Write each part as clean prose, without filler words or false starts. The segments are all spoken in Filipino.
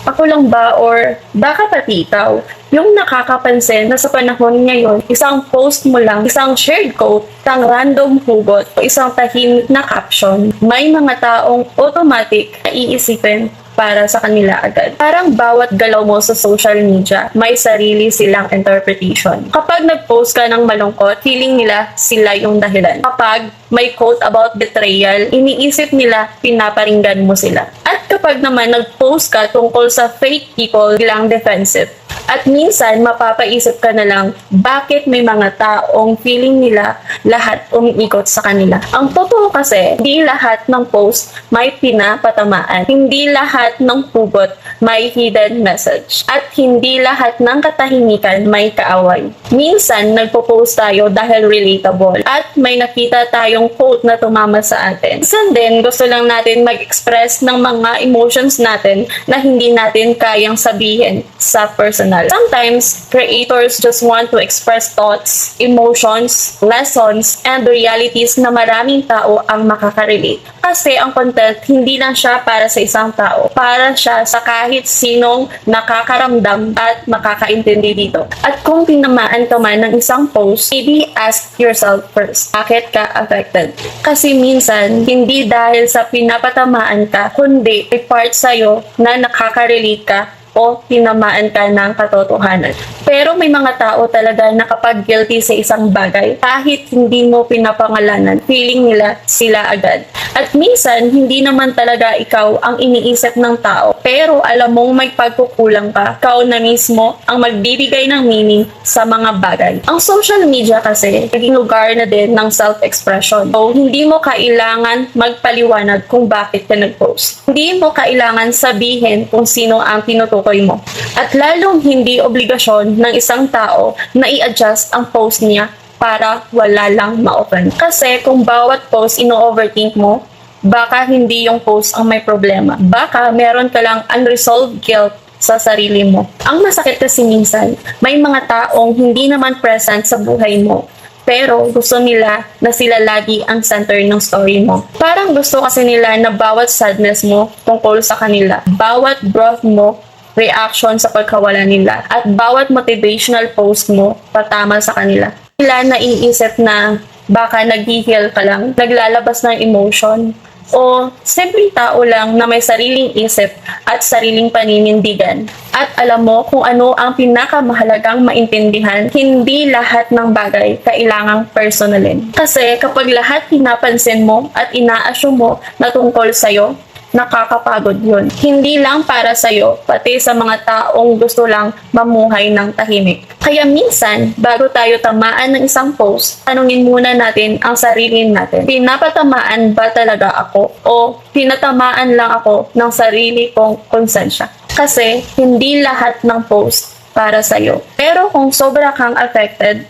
Ako lang ba or baka pati ikaw? Yung nakakapansin na sa panahon ngayon, isang post mo lang, isang shared quote, isang random hugot, o isang tahimik na caption, may mga taong automatic na iisipin para sa kanila agad. Parang bawat galaw mo sa social media, may sarili silang interpretation. Kapag nag-post ka ng malungkot, feeling nila sila yung dahilan. Kapag may quote about betrayal, iniisip nila pinaparinggan mo sila. At kapag naman nag-post ka tungkol sa fake people, bilang defensive. At minsan, mapapaisip ka na lang, bakit may mga taong feeling nila lahat umiikot sa kanila. Ang totoo kasi, hindi lahat ng post may pinapatamaan. Hindi lahat ng pugot may hidden message. At hindi lahat ng katahimikan may kaaway. Minsan, nagpo-post tayo dahil relatable. At may nakita tayong quote na tumama sa atin. Minsan din, gusto lang natin mag-express ng mga emotions natin na hindi natin kayang sabihin sa personal. Sometimes, creators just want to express thoughts, emotions, lessons, and realities na maraming tao ang makaka-relate. Kasi ang content, hindi lang siya para sa isang tao. Para siya sa kahit sinong nakakaramdam at makakaintindi dito. At kung tinamaan ka man ng isang post, maybe ask yourself first, bakit ka affected? Kasi minsan, hindi dahil sa pinapatamaan ka, kundi may part sa'yo na nakaka-relate ka o tinamaan ka ng katotohanan. Pero may mga tao talaga na kapag guilty sa isang bagay, kahit hindi mo pinapangalanan, feeling nila sila agad. At minsan, hindi naman talaga ikaw ang iniisip ng tao, pero alam mong may pagkukulang ka, ikaw na mismo ang magbibigay ng meaning sa mga bagay. Ang social media kasi, naging lugar na din ng self-expression. So, hindi mo kailangan magpaliwanag kung bakit ka nag-post. Hindi mo kailangan sabihin kung sino ang tinutukoy mo. At lalong hindi obligasyon ng isang tao na i-adjust ang post niya para wala lang ma-open. Kasi kung bawat post ino-overthink mo, baka hindi yung post ang may problema. Baka meron ka lang unresolved guilt sa sarili mo. Ang masakit kasi minsan, may mga taong hindi naman present sa buhay mo. Pero gusto nila na sila lagi ang center ng story mo. Parang gusto kasi nila na bawat sadness mo tungkol sa kanila. Bawat growth mo, reaction sa pagkawala nila. At bawat motivational post mo, patama sa kanila. Sila naiisip na baka nag-heal ka lang, naglalabas ng emotion, o simpleng tao lang na may sariling isip at sariling paninindigan. At alam mo kung ano ang pinakamahalagang maintindihan, hindi lahat ng bagay kailangang personalin. Kasi kapag lahat pinapansin mo at ina-assume mo na tungkol sa'yo, nakakapagod yun. Hindi lang para sa'yo, pati sa mga taong gusto lang mamuhay ng tahimik. Kaya minsan, bago tayo tamaan ng isang post, tanungin muna natin ang sarili natin. Pinapatamaan ba talaga ako? O pinatamaan lang ako ng sarili kong konsensya? Kasi hindi lahat ng post para sa'yo. Pero kung sobra kang affected,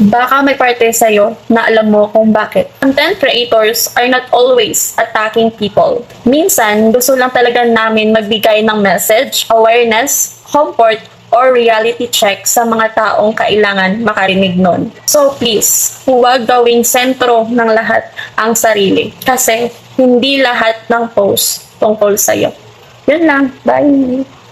baka may parte sa'yo na alam mo kung bakit. Content creators are not always attacking people. Minsan, gusto lang talaga namin magbigay ng message, awareness, comfort, or reality check sa mga taong kailangan makarinig nun. So please, huwag gawing sentro ng lahat ang sarili. Kasi hindi lahat ng post tungkol sa'yo. Yun lang. Bye!